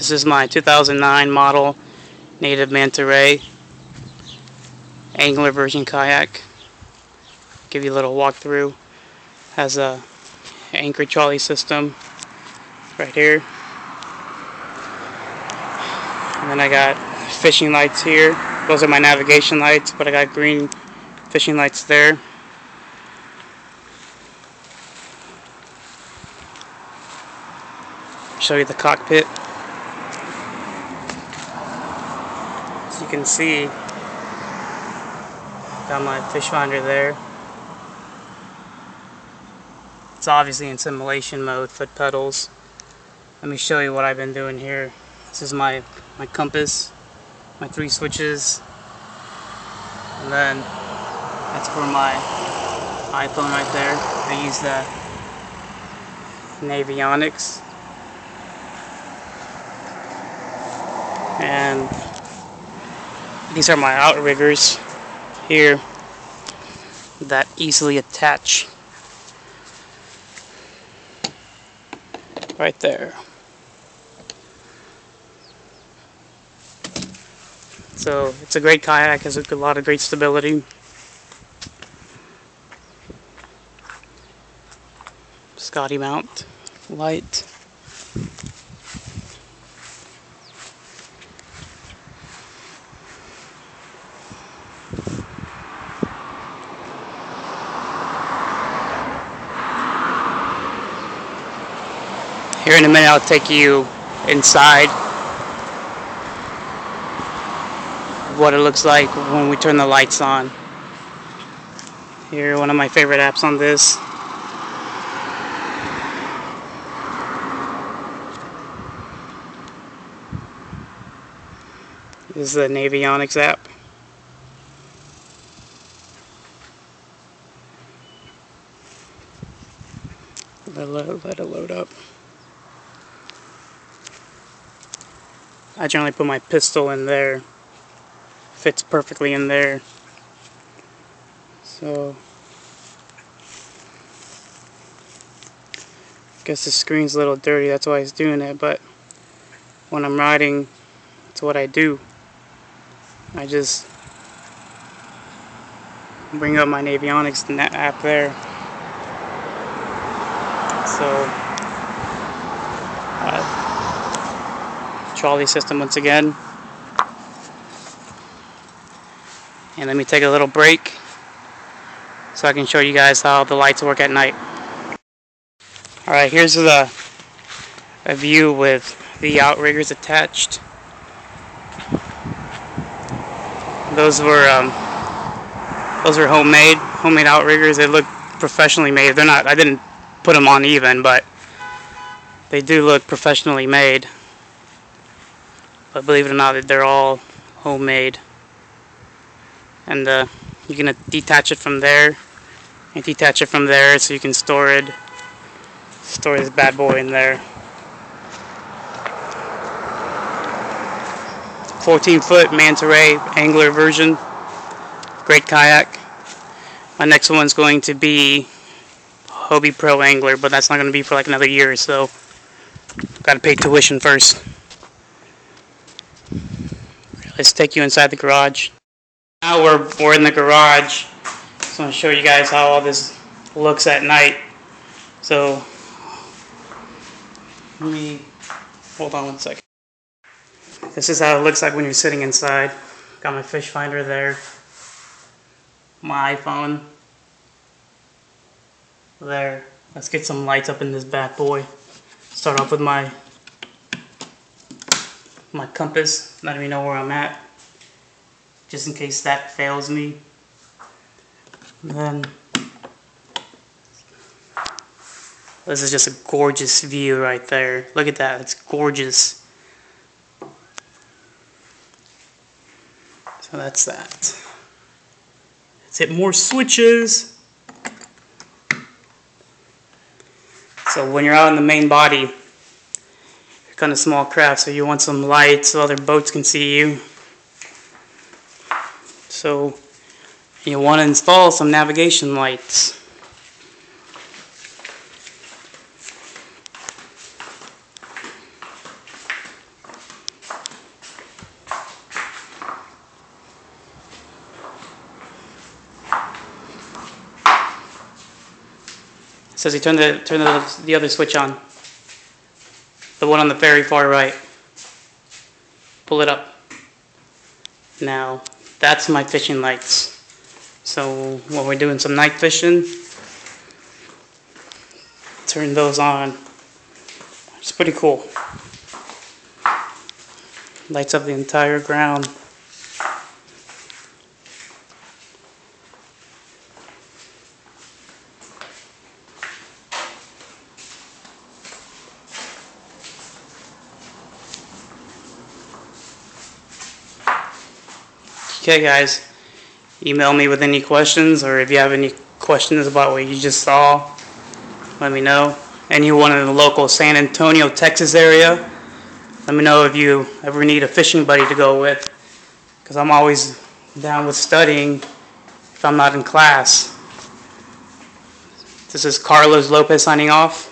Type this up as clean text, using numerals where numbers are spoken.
This is my 2009 model Native Manta Ray angler version kayak. Give you a little walkthrough. Has a anchor trolley system right here. And then I got fishing lights here. Those are my navigation lights, but I got green fishing lights there. Show you the cockpit. As you can see, got my fish finder there. It's obviously in simulation mode, foot pedals. Let me show you what I've been doing here. This is my compass, my 3 switches, and then that's for my iPhone right there. I use the Navionics. And these are my outriggers here that easily attach right there. So it's a great kayak, has a lot of great stability. Scotty mount light. Here in a minute I'll take you inside what it looks like when we turn the lights on. Here, one of my favorite apps on this. This is the Navionics app. Let it load up. I generally put my pistol in there. Fits perfectly in there. So I guess the screen's a little dirty, that's why it's doing it, but when I'm riding, that's what I do. I just bring up my Navionics app there. So trolley system once again. And let me take a little break so I can show you guys how the lights work at night. Alright, here's a view with the outriggers attached. Those were homemade outriggers. They look professionally made. They're not, I didn't put them on even, but they do look professionally made. But believe it or not, they're all homemade. And you can detach it from there and detach it from there, so you can store this bad boy in there. 14-foot Manta Ray angler version. Great kayak. My next one's going to be Hobie Pro Angler, but that's not going to be for like another year or so. Got to pay tuition first. Let's take you inside the garage. Now we're in the garage. Just want to show you guys how all this looks at night. So let me hold on one second. This is how it looks like when you're sitting inside. Got my fish finder there. My iPhone there. Let's get some lights up in this bad boy. Start off with my compass, letting me know where I'm at, just in case that fails me. And then this is just a gorgeous view right there. Look at that, it's gorgeous. So that's that. Let's hit more switches. So when you're out in the main body, you're kind of small craft, so you want some light so other boats can see you. So you want to install some navigation lights. says he turn the other switch on. The one on the very far right. Pull it up. Now, that's my fishing lights. So when we're doing some night fishing, turn those on. It's pretty cool. Lights up the entire ground. Okay guys, email me with any questions, or if you have any questions about what you just saw, let me know. Anyone in the local San Antonio, Texas area, let me know if you ever need a fishing buddy to go with, because I'm always down with studying if I'm not in class. This is Carlos Lopez signing off.